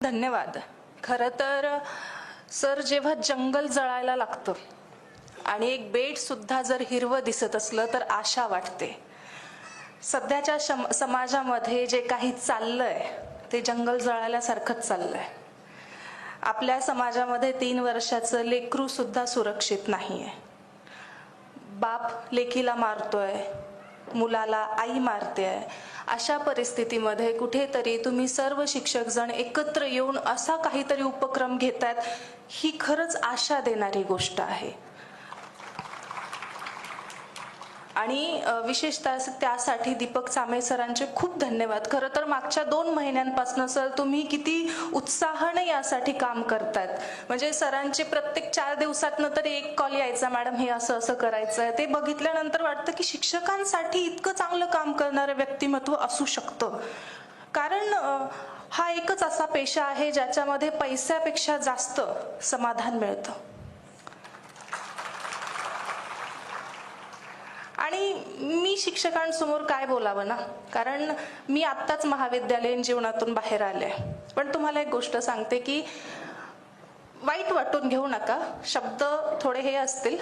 धन्यवाद. खरं तर सर, जेव्हा जंगल जळायला लागतं आणि एक बेट सुद्धा जर हिरवं दिसत असलं तर आशा वाटते. सध्याच्या समाजामध्ये जे काही चाललंय ते जंगल जळाल्यासारखंच चाललंय. आपल्या समाजामध्ये 3 वर्षाचं लेकरू सुद्धा सुरक्षित नाहीये. बाप लेकीला मारतोय, मुलाला आई मारते. अशा परिस्थितीमध्ये कुठेतरी तुम्ही सर्व शिक्षक जण एकत्र येऊन असा काहीतरी उपक्रम घेतात, ही खरंच आशा देणारी गोष्ट आहे. आणि विशेषतः त्यासाठी दीपक चांबळे सरांचे खूप धन्यवाद. खरं तर मागच्या 2 महिन्यांपासून सर तुम्ही किती उत्साहाने यासाठी काम करतात. म्हणजे सरांचे प्रत्येक 4 दिवसातनं तरी एक कॉल यायचा, मॅडम हे असं असं करायचं. ते बघितल्यानंतर वाटतं की शिक्षकांसाठी इतकं चांगलं काम करणारं व्यक्तिमत्व असू शकतं. कारण हा एकच असा पेशा आहे ज्याच्यामध्ये पैशापेक्षा जास्त समाधान मिळतं. आणि मी शिक्षकांसमोर काय बोलावं ना, कारण मी आत्ताच महाविद्यालयीन जीवनातून बाहेर आले. पण तुम्हाला एक गोष्ट सांगते की वाईट वाटून घेऊ नका, शब्द थोडे हे असतील,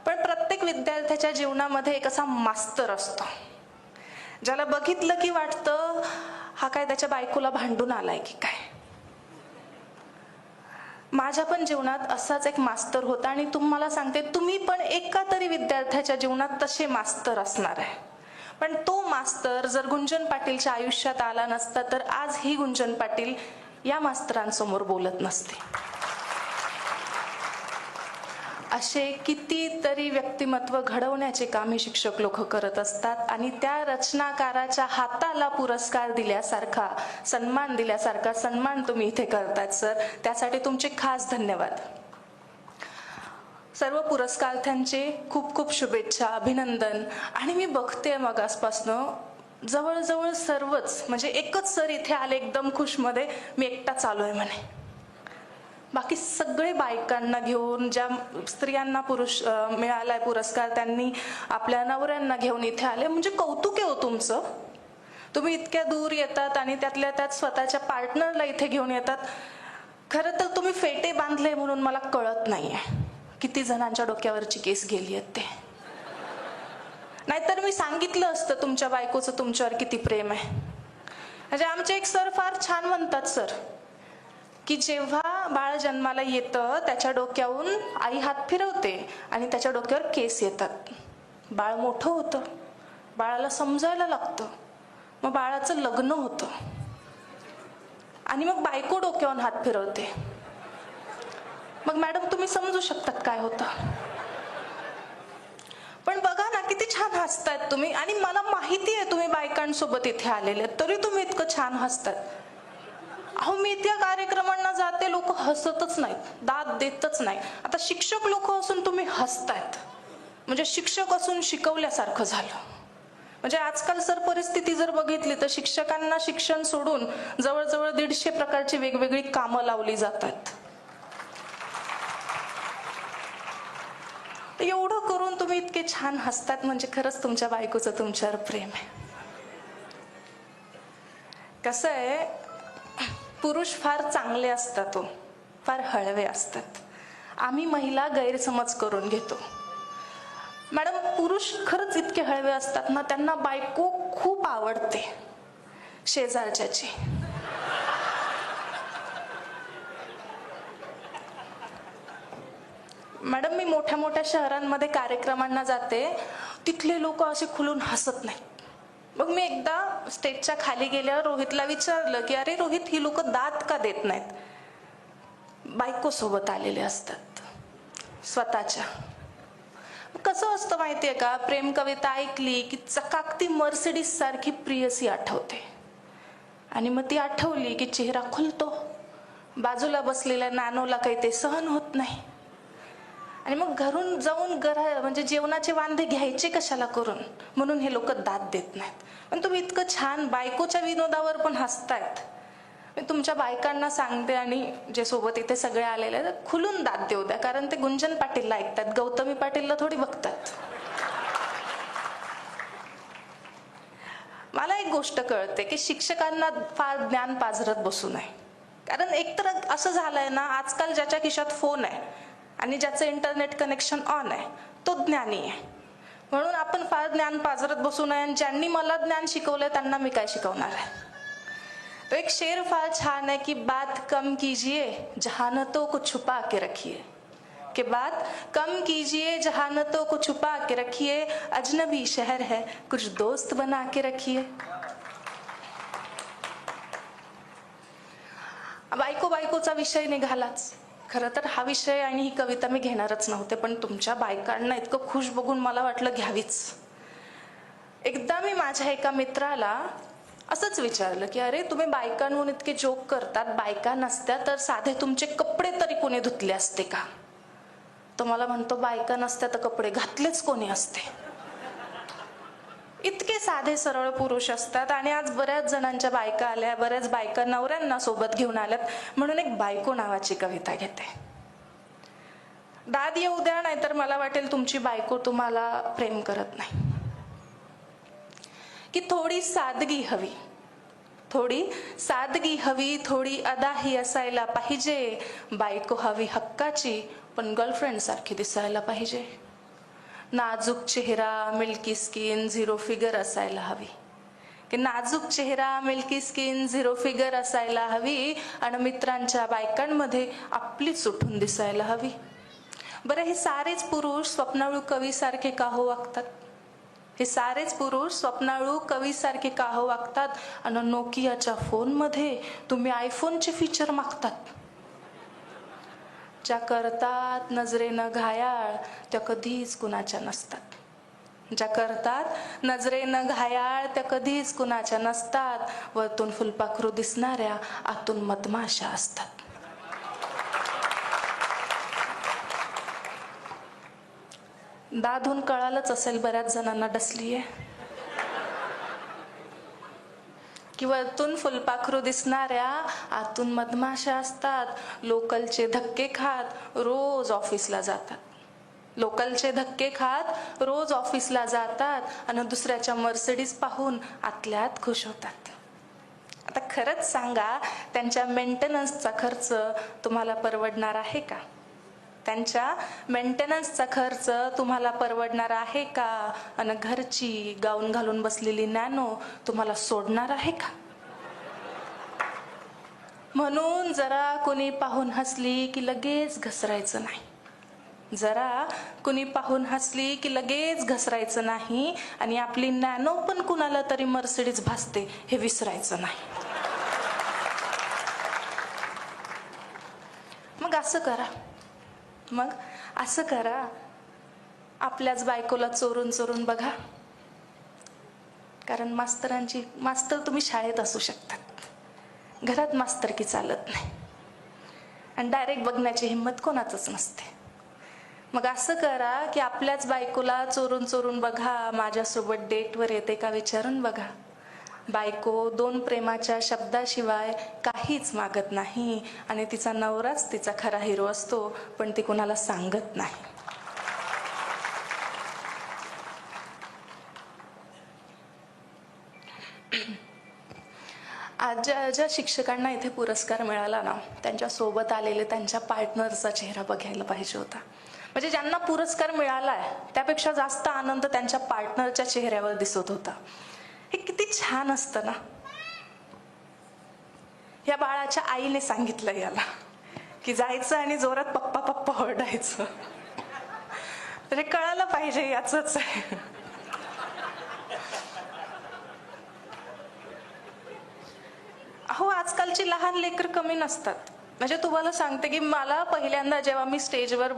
पण प्रत्येक विद्यार्थ्याच्या जीवनामध्ये एक असा मास्तर असतो ज्याला बघितलं की वाटतं हा काय त्याच्या बायकोला भांडून आलाय की काय. माझ्या पण जीवनात असाच एक मास्तर होता आणि तुम्हाला सांगते तुम्ही पण एका तरी विद्यार्थ्याच्या जीवनात तसे मास्तर असणार आहे. पण तो मास्तर जर गुंजन पाटीलच्या आयुष्यात आला नसता तर आज ही गुंजन पाटील या मास्तरांसमोर बोलत नसते. असे कितीतरी व्यक्तिमत्व घडवण्याचे काम हे शिक्षक लोक करत असतात आणि त्या रचनाकाराच्या हाताला पुरस्कार दिल्यासारखा, सन्मान दिल्यासारखा सन्मान तुम्ही इथे करतात सर. त्यासाठी तुमचे खास धन्यवाद. सर्व पुरस्कारार्थ्यांचे खूप खूप शुभेच्छा, अभिनंदन. आणि मी बघते मग आजपासनं जवळजवळ सर्वच, म्हणजे एकच सर इथे आले एकदम खुशमध्ये, मी एकटा चालू आहे म्हणे. बाकी सगळे बायकांना घेऊन, ज्या स्त्रियांना पुरुष मिळालाय पुरस्कार त्यांनी आपल्या नवऱ्यांना घेऊन इथे आले. म्हणजे कौतुक आहे हो तुमचं. तुम्ही इतक्या दूर येतात आणि त्यातल्या त्यात स्वतःच्या पार्टनरला इथे घेऊन येतात. खरं तर तुम्ही फेटे बांधले म्हणून मला कळत नाहीये किती जणांच्या डोक्यावरची केस गेली आहेत ते. नाहीतर मी सांगितलं असतं तुमच्या बायकोचं तुमच्यावर किती प्रेम आहे. म्हणजे आमचे एक सर फार छान म्हणतात सर की जेव्हा बाळ जन्माला येतं त्याच्या डोक्याहून आई हात फिरवते आणि त्याच्या डोक्यावर केस येतात. बाळ मोठं होतं, बाळाला समजायला लागतं, मग बाळाचं लग्न होतं आणि मग बायको डोक्यावरून हात फिरवते. मग मॅडम तुम्ही समजू शकतात काय होतं. पण बघा ना किती छान हसतायत तुम्ही. आणि मला माहिती आहे तुम्ही बायकांसोबत इथे आलेले तरी तुम्ही इतकं छान हसतात. अहो मी त्या कार्यक्रमांना जाते, लोक हसतच नाहीत, दाद देतच नाही. आता शिक्षक लोक असून तुम्ही हसतायत म्हणजे शिक्षक असून शिकवल्यासारखं झालं. म्हणजे आजकाल सर परिस्थिती जर बघितली तर शिक्षकांना शिक्षण सोडून जवळजवळ 150 प्रकारची वेगवेगळी कामं लावली जातात. एवढं करून तुम्ही इतके छान हसतात म्हणजे खरंच तुमच्या बायकोचं तुमच्यावर प्रेम आहे. कसं आहे, पुरुष फार चांगले असतात, फार हळवे असतात. आम्ही महिला गैरसमज करून घेतो. मॅडम पुरुष खरंच इतके हळवे असतात ना, त्यांना बायको खूप आवडते शेजारच्याची. मॅडम मी मोठ्या मोठ्या शहरांमध्ये कार्यक्रमांना जाते, तिथले लोक असे खुलून हसत नाहीत. मग मी एकदा स्टेजच्या खाली गेल्यावर रोहितला विचारलं की अरे रोहित, ही लोक दात का देत नाहीत. बायको सोबत आलेले असतात स्वतःच्या. कसं असतं माहितीये का, प्रेम कविता ऐकली की चकाकती मर्सिडीज सारखी प्रियसी आठवते आणि मग ती आठवली की चेहरा खुलतो. बाजूला बसलेल्या नानोला काही ते सहन होत नाही आणि मग घरून जाऊन म्हणजे जेवणाचे वांदे घ्यायचे कशाला करून, म्हणून हे लोक दात देत नाहीत. पण तुम्ही इतकं छान बायकोच्या विनोदावर पण हसतायत. मी तुमच्या बायकांना सांगते आणि जे सोबत इथे सगळे आलेले आहेत, खुलून दात देऊ द्या, कारण ते गुंजन पाटीलला ऐकतात, गौतमी पाटीलला थोडी बघतात. मला एक गोष्ट कळते की शिक्षकांना फार ज्ञान पाझरत बसू नये. कारण एकतर असं झालंय ना, आजकाल ज्याच्या खिशात फोन आहे आणि ज्याचं इंटरनेट कनेक्शन ऑन आहे तो ज्ञानी आहे. म्हणून आपण फार ज्ञान पाजरत बसू नये, आणि ज्यांनी मला ज्ञान शिकवलंय त्यांना मी काय शिकवणार आहे. तो एक शेर फार छान आहे की बात कम कीजिए जहानतों को छुपा के रखिए, कि बात कम कीजिए जहानतों को छुपा के रखिए, अजनबी शहर है कुछ दोस्त बना के रखिए. बायकोचा विषय निघालाच. खरं तर हा विषय आणि ही कविता मी घेणारच नव्हते, पण तुमच्या बायकांना इतकं खुश बघून मला वाटलं घ्यावीच. एकदा मी माझ्या एका मित्राला असंच विचारलं की अरे तुम्ही बायकांहून इतके जोक करतात, बायका नसत्या तर साधे तुमचे कपडे तरी कोणी धुतले असते का? तो मला म्हणतो बायका नसत्या तर कपडे घातलेच कोणी असते. इतके साधे सरळ पुरुष असतात. आणि आज बऱ्याच जणांच्या बायका आल्या, बऱ्याच बायका नवऱ्यांना सोबत घेऊन आल्यात, म्हणून एक बायको नावाची कविता घेते. दाद येऊ द्या, नाहीतर मला वाटेल तुमची बायको तुम्हाला प्रेम करत नाही. की थोडी सादगी हवी, थोडी सादगी हवी, थोडी अदाही असायला पाहिजे. बायको हवी हक्काची, पण गर्लफ्रेंड सारखी दिसायला पाहिजे. नाजूक चेहरा, मिल्की स्किन, झिरो फिगर असायला हवी. की नाजूक चेहरा, मिल्की स्किन, झिरो फिगर असायला हवी, आणि मित्रांच्या बायकांमध्ये आपलीच उठून दिसायला हवी. बरं, हे सारेच पुरुष स्वप्नाळू कवीसारखे का हो वागतात? हे सारेच पुरुष स्वप्नाळू कवीसारखे का हो वागतात? आणि नोकियाच्या फोनमध्ये तुम्ही आयफोनचे फीचर मागतात. ज्या करतात नजरेनं घायाळ त्या कधीच कुणाच्या नसतात. ज्या करतात नजरेनं घायाळ त्या कधीच कुणाच्या नसतात. वरतून फुलपाखरू दिसणाऱ्या आतून मधमाशा असतात. दादून कळालंच असेल बऱ्याच जणांना डसलीये. की वरतून फुलपाखरू दिसणाऱ्या आतून मधमाशा असतात. लोकलचे धक्के खात रोज ऑफिसला जातात. लोकलचे धक्के खात रोज ऑफिसला जातात आणि दुसऱ्याच्या मर्सिडीज पाहून आतल्यात खुश होतात. आता खरंच सांगा, त्यांच्या मेंटेनन्सचा खर्च तुम्हाला परवडणार आहे का? त्यांच्या मेंटेनन्सचा खर्च तुम्हाला परवडणार आहे का? आणि घरची गाऊन घालून बसलेली नॅनो तुम्हाला सोडणार आहे का? म्हणून जरा कुणी पाहून हसली की लगेच घसरायचं नाही. जरा कुणी पाहून हसली की लगेच घसरायचं नाही. आणि आपली नॅनो पण कुणाला तरी मर्सिडीज भासते हे विसरायचं नाही. मग असं करा, आपल्याच बायकोला चोरून चोरून बघा. कारण मास्तर तुम्ही शाळेत असू शकतात, घरात मास्तरकी चालत नाही. आणि डायरेक्ट बघण्याची हिंमत कोणाचंच नसते. मग असं करा की आपल्याच बायकोला चोरून चोरून बघा. माझ्यासोबत डेटवर येते का विचारून बघा. बायको 2 प्रेमाच्या शब्दाशिवाय काहीच मागत नाही. आणि तिचा नवराच तिचा खरा हिरो असतो, पण ती कुणाला सांगत नाही. आज ज्या शिक्षकांना इथे पुरस्कार मिळाला ना, त्यांच्या सोबत आलेले त्यांच्या पार्टनरचा चेहरा बघायला पाहिजे होता. म्हणजे ज्यांना पुरस्कार मिळालाय त्यापेक्षा जास्त आनंद त्यांच्या पार्टनरच्या चेहऱ्यावर दिसत होता. हे किती छान असतं ना. या बाळाच्या आईने सांगितलं याला की जायचं आणि जोरात पप्पा पप्पा ओरडायचं. म्हणजे कळायला पाहिजे याचंच आहे. अहो, आजकालची लहान लेकर कमी नसतात. म्हणजे तुम्हाला सांगते की मला पहिल्यांदा जेव्हा मी स्टेजवर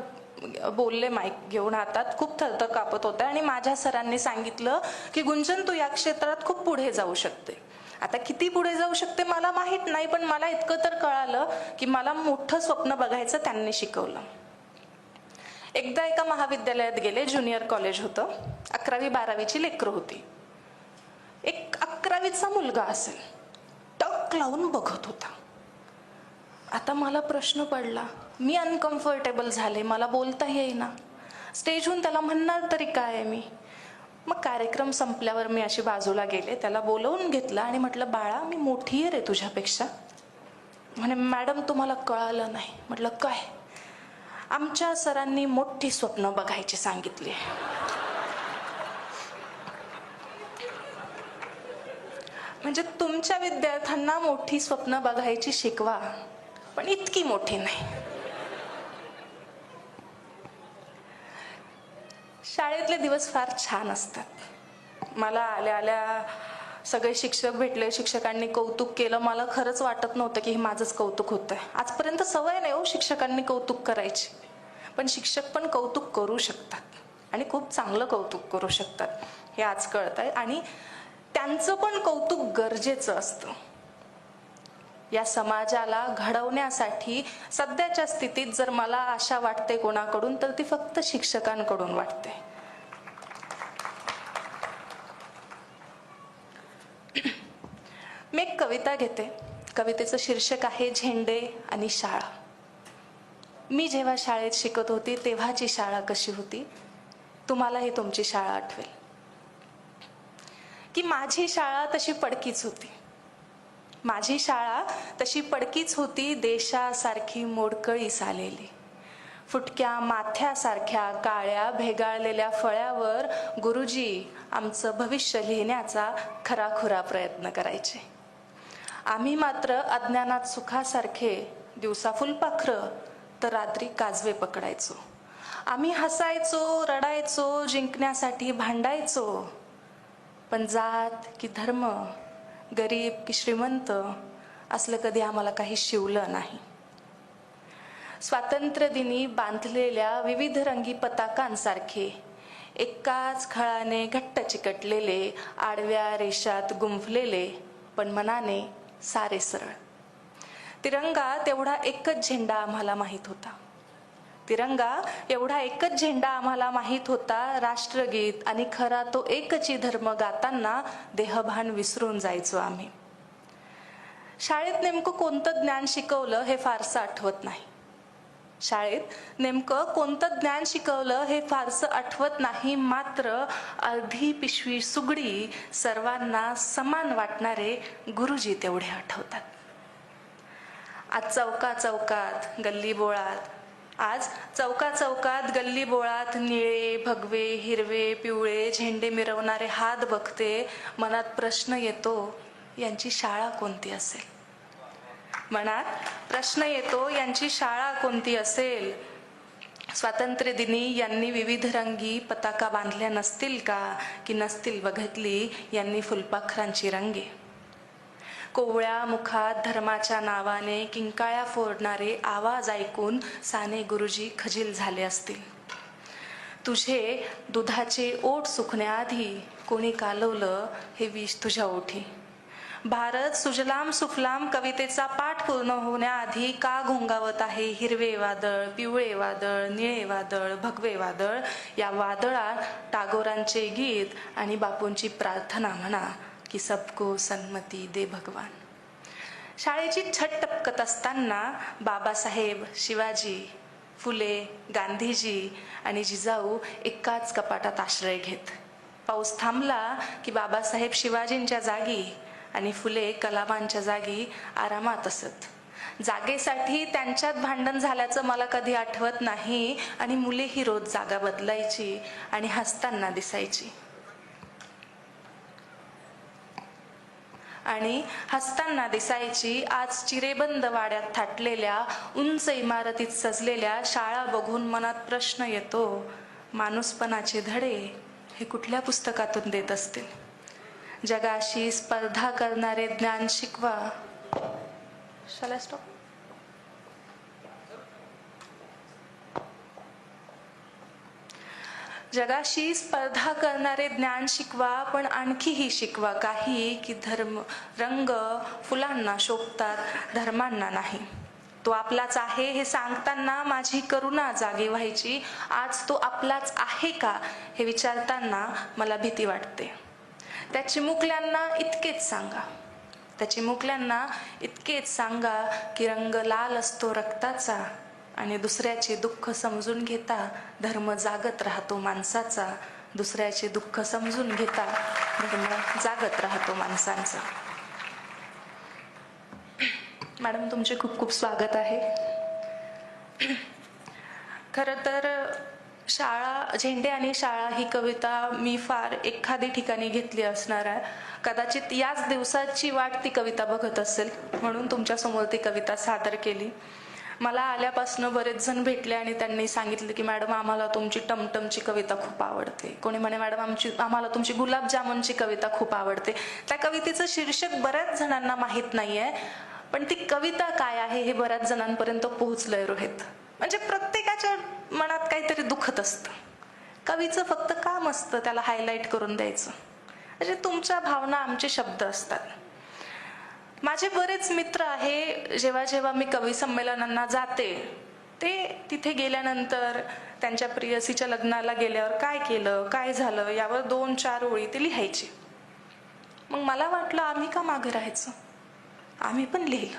बोलले माईक घेऊन हातात, खूप थरथर कापत होत्या. आणि माझ्या सरांनी सांगितलं की गुंजन, तू या क्षेत्रात खूप पुढे जाऊ शकते. आता किती पुढे जाऊ शकते मला माहित नाही, पण मला इतकं तर कळालं की मला मोठं स्वप्न बघायचं त्यांनी शिकवलं. एकदा एका महाविद्यालयात गेले, ज्युनियर कॉलेज होतं. 11वी 12वीची लेकरं होती. एक 11वीचा मुलगा असेल, टक लावून बघत होता. आता मला प्रश्न पडला, मी अनकम्फर्टेबल झाले, मला बोलता येईना. स्टेजहून त्याला म्हणणार तरी काय मी. मग कार्यक्रम संपल्यावर मी अशी बाजूला गेले, त्याला बोलवून घेतलं आणि म्हटलं, बाळा, मी मोठी आहे रे तुझ्यापेक्षा. म्हणे मॅडम तुम्हाला कळालं नाही. म्हटलं काय? आमच्या सरांनी मोठी स्वप्न बघायची सांगितली. म्हणजे तुमच्या विद्यार्थ्यांना मोठी स्वप्न बघायची शिकवा, पण इतकी मोठी नाही. शाळेतले दिवस फार छान असतात. मला आल्या आल्या सगळे शिक्षक भेटले, शिक्षकांनी कौतुक केलं. मला खरंच वाटत नव्हतं की हे माझंच कौतुक होतंय. आजपर्यंत सवय नाही हो शिक्षकांनी कौतुक करायची, पण शिक्षक पण कौतुक करू शकतात आणि खूप चांगलं कौतुक करू शकतात हे आज कळत आहे. आणि त्यांचं पण कौतुक गरजेचं असतं. या समाजाला घडवण्यासाठी सध्याच्या स्थितीत जर मला आशा वाटते कोणाकडून, तर ती फक्त शिक्षकांकडून वाटते. मी एक कविता घेते. कवितेचं शीर्षक आहे झेंडे आणि शाळा. मी जेव्हा शाळेत शिकत होती तेव्हाची शाळा कशी होती, तुम्हालाही तुमची शाळा आठवेल. की माझी शाळा तशी पडकीच होती. माझी शाळा तशी पडकीच होती, देशासारखी मोडकळीस आलेली. फुटक्या माथ्यासारख्या काळ्या भेगाळलेल्या फळ्यावर गुरुजी आमचं भविष्य लिहिण्याचा खराखुरा प्रयत्न करायचे. आम्ही मात्र अज्ञानात सुखासारखे दिवसा फुलपाखरं तर रात्री काजवे पकडायचो. आम्ही हसायचो, रडायचो, जिंकण्यासाठी भांडायचो, पण जात की धर्म, गरीब की श्रीमंत असलं कधी आम्हाला काही शिवलं नाही. स्वातंत्र्य दिनी बांधलेल्या विविध रंगी पताकांसारखे एकाच खळाने घट्ट चिकटलेले, आडव्या रेषात गुंफलेले, पण मनाने सारे सरळ. तिरंगा तेवढा एकच झेंडा आम्हाला माहीत होता. तिरंगा एवढा एकच झेंडा आम्हाला माहीत होता. राष्ट्रगीत आणि खरा तो एकची धर्म गाताना देहभान विसरून जायचो आम्ही. शाळेत नेमकं कोणतं ज्ञान शिकवलं हे फारसं आठवत नाही. शाळेत नेमकं कोणतं ज्ञान शिकवलं हे फारसं आठवत नाही. मात्र अर्धी पिशवी सुगडी सर्वांना समान वाटणारे गुरुजी तेवढे आठवतात. आज चौकात गल्ली बोळात निळे, भगवे, हिरवे, पिवळे झेंडे मिरवणारे हात बघते. मनात प्रश्न येतो, यांची शाळा कोणती असेल? मनात प्रश्न येतो, यांची शाळा कोणती असेल? स्वातंत्र्य दिनी यांनी विविध रंगी पताका बांधल्या नसतील का? की नसतील बघितली यांनी फुलपाखरांची रंगे? कोवळ्या मुखात धर्माच्या नावाने किंकाळ्या फोडणारे आवाज ऐकून साने गुरुजी खजील झाले असतील. तुझे दुधाचे ओठ सुकण्याआधी कोणी कालवलं हे विष तुझ्या ओठी? भारत सुजलाम सुफलाम कवितेचा पाठ पूर्ण होण्याआधी का घोंगावत आहे हिरवे वादळ, पिवळे वादळ, निळे वादळ, भगवे वादळ? या वादळात टागोरांचे गीत आणि बापूंची प्रार्थना म्हणा की सबको सन्मती दे भगवान. शाळेची छट टपकत असताना बाबासाहेब, शिवाजी, फुले, गांधीजी आणि जिजाऊ एकाच कपाटात आश्रय घेत. पाऊस थांबला की बाबासाहेब शिवाजींच्या जागी आणि फुले कलामांच्या जागी आरामात असत. जागेसाठी त्यांच्यात भांडण झाल्याचं मला कधी आठवत नाही. आणि मुले ही रोज जागा बदलायची आणि हसताना दिसायची. आज चिरेबंद वाड्यात थाटलेल्या उंच इमारतीत सजलेल्या शाळा बघून मनात प्रश्न येतो, माणूसपणाचे धडे हे कुठल्या पुस्तकातून देत असतील? जगाशी स्पर्धा करणारे ज्ञान शिकवा. जगाशी स्पर्धा करणारे ज्ञान शिकवा, पण आणखीही शिकवा काही की धर्म रंग फुलांना शोभतात, धर्मांना नाही. तो आपलाच आहे हे सांगताना माझी करुणा जागी व्हायची. आज तो आपलाच आहे का हे विचारताना मला भीती वाटते. त्या चिमुकल्यांना इतकेच सांगा की रंग लाल असतो रक्ताचा आणि दुसऱ्याचे दुःख समजून घेता धर्म जागत राहतो माणसाचा. दुसऱ्याचे दुःख समजून घेता धर्म जागत राहतो माणसांचा. मॅडम, तुमचे खूप खूप स्वागत आहे. खरं तर शाळा, झेंडे आणि शाळा ही कविता मी फार एखादी ठिकाणी घेतली असणार आहे. कदाचित याच दिवसाची वाट ती कविता बघत असेल, म्हणून तुमच्यासमोर ती कविता सादर केली. मला आल्यापासून बरेच जण भेटले आणि त्यांनी सांगितलं की मॅडम, आम्हाला तुमची टमटमची कविता खूप आवडते. कोणी म्हणे मॅडम, आम्हाला तुमची गुलाबजामुनची कविता खूप आवडते. त्या कवितेचं शीर्षक बऱ्याच जणांना माहीत नाहीये, पण ती कविता काय आहे हे बऱ्याच जणांपर्यंत पोहोचलंय रोहित. म्हणजे प्रत्येकाच्या मनात काहीतरी दुखत असतं. कवीचं फक्त काम असतं त्याला हायलाईट करून द्यायचं. म्हणजे तुमच्या भावना आमचे शब्द असतात. माझे बरेच मित्र आहे, जेव्हा जेव्हा मी कवी संमेलनांना जाते, ते तिथे गेल्यानंतर त्यांच्या प्रियसीच्या लग्नाला गेल्यावर काय केलं, काय झालं यावर 2-4 ओळी ते लिहायची. मग मला वाटलं आम्ही का मागे राहायचं, आम्ही पण लिहिलं.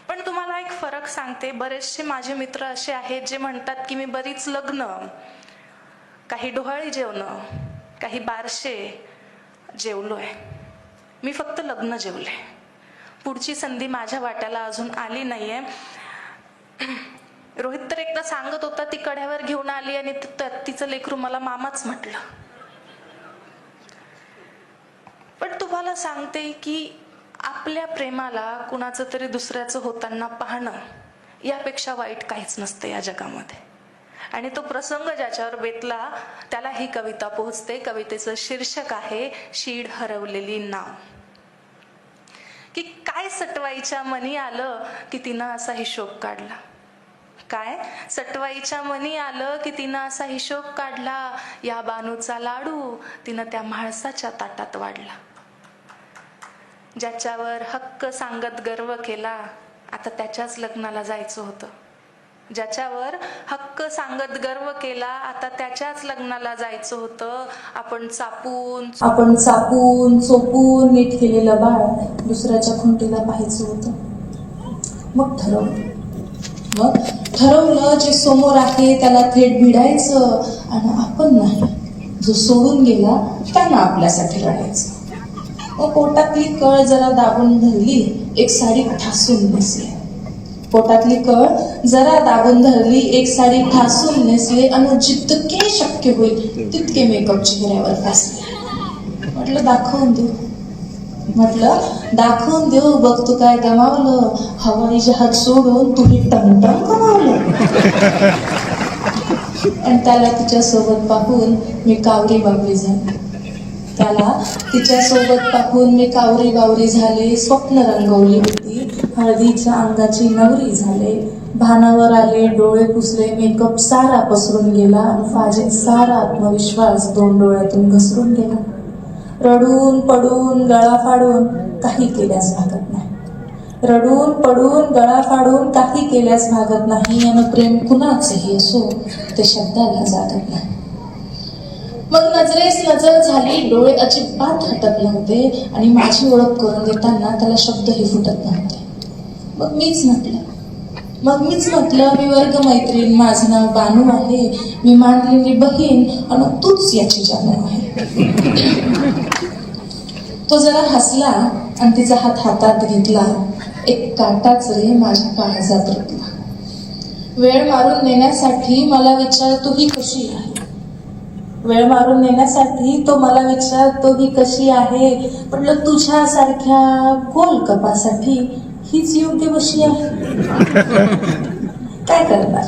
पण तुम्हाला एक फरक सांगते, बरेचसे माझे मित्र असे आहेत जे म्हणतात की मी बरीच लग्न, काही डोहाळी जेवणं, काही बारशे जेवलोय, मी फक्त लग्न जेवले. पुढची संधी माझ्या वाट्याला अजून आली नाहीये. रोहित तर एकदा सांगत होता, ती कड्यावर घेऊन आली आणि तिचं लेकरू मला मामाच म्हटलं. पण तुम्हाला सांगते की आपल्या प्रेमाला कुणाचं तरी दुसऱ्याचं होताना पाहणं यापेक्षा वाईट काहीच नसतं या जगामध्ये. आणि तो प्रसंग ज्याच्यावर बेतला त्याला ही कविता पोहोचते. कवितेचं शीर्षक आहे शीड हरवलेली नाव. की काय सटवाईच्या मनी आलं की तिनं असा हिशोब काढला, काय सटवाईच्या मनी आलं की तिनं असा हिशोब काढला, या बानूचा लाडू तिनं त्या म्हाळसाच्या ताटात वाढला. ज्याच्यावर हक्क सांगत गर्व केला, आता त्याच्याच लग्नाला जायचं होतं. ज्याच्यावर हक्क सांगत गर्व केला, आता त्याच्याच लग्नाला जायचं होतं. आपण चापून चोपून नीट केलेलं बाळ दुसऱ्याच्या खुंटीला पाहायचं होतं. मग ठरवलं जे समोर आहे त्याला थेट भिडायचं, आणि आपण नाही, जो सोडून गेला त्यांना आपल्यासाठी रडायचं. मग पोटातली कळ जरा दाबून धरली, एक साडी ठासून नेसली. पोटातली कळ जरा दाबून धरली, एक साडी ठासून नेसले, आणि जितके शक्य होईल तितके मेकअप चेहऱ्यावर फासले. म्हटलं दाखवून देऊ बघ तू काय गमावलं, हवाई जहाज सोडून तुम्ही टमटम गमावलं. आणि त्याला तिच्यासोबत पाहून मी कावरी बावरी झाले. स्वप्न रंगवली होती, हळदीच्या अंगाची नवरी झाले. भानावर आले, डोळे पुसले, मेकअप सारा पसरून गेला, आणि फाजीत सारा आत्मविश्वास 2 डोळ्यातून घसरून गेला. रडून पडून गळा फाडून काही केल्यास भागत नाही. आणि प्रेम कुणाचंही असो ते शब्दाला जागत नाही. मग नजरेस नजर झाली, डोळे अजिबात हटत नव्हते, आणि माझी ओळख करून देताना त्याला शब्दही फुटत नव्हते. मग मीच म्हटलं मी वर्ग मैत्रीण, माझं नाव बानू आहे, मी मानलेली बहीण, आणि तूच याची जानू आहे. तो जरा हसला आणि तिचा हात हातात घेतला. एक काटाच रे माझ्या काळजात रुतला. वेळ मारून नेण्यासाठी मला विचारतो ही कशी आहे. म्हटलं तुझ्यासारख्या गोल कपासाठी हीच योग्य बशी आहे. काय करणार,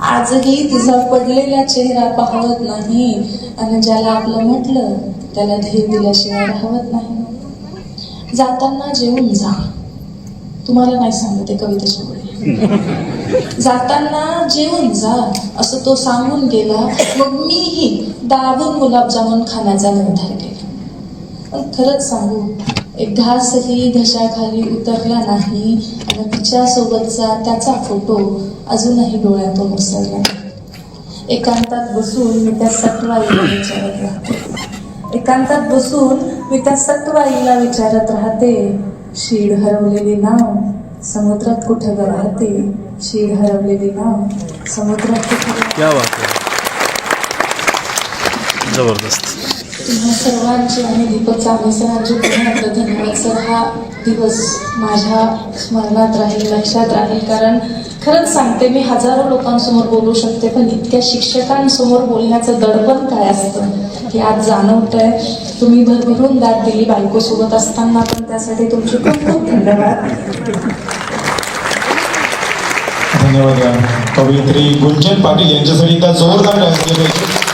आजही तुझा पडलेला चेहरा पाहवत नाही, आणि ज्याला आपलं म्हटलं त्याला धीर दिल्याशिवाय राहवत नाही. जाताना जेवून जा, तुम्हाला नाही सांगते कवितेची गोळी. जाताना जेवून जा असं तो सांगून गेला. मग मीही दाबून गुलाबजामुन खाण्याचा निर्धार केला. पण खरंच सांगू, एक घासही घशाखाली उतरला नाही, आणि तिच्या सोबतचा त्याचा फोटो अजूनही डोळ्यातून उसळला. एकांतात बसून मी त्या सटवाईला विचारत राहते, शीड हरवलेली नाव समुद्रात कुठं राहते, शीड हरवलेली नाव समुद्रात कुठं. क्या बात है, जबरदस्त. तुम्हा सर्वांचे आणि दीपक चांगले सरांचे पुन्हा एकदा धन्यवाद सर. हा दिवस माझ्या स्मरणात राहील, लक्षात राहील. कारण खरंच सांगते, मी हजारो लोकांसमोर बोलू शकते, पण इतक्या शिक्षकांसमोर बोलण्याचं दडपण काय असतं हे आज जाणवतंय. तुम्ही भरभरून दाद दिली बायकोसोबत असताना, पण त्यासाठी तुमचे खूप खूप धन्यवाद. धन्यवाद. कवयित्री गुंजन पाटील यांच्यासाठी एकदा जोरदार टाळ्या.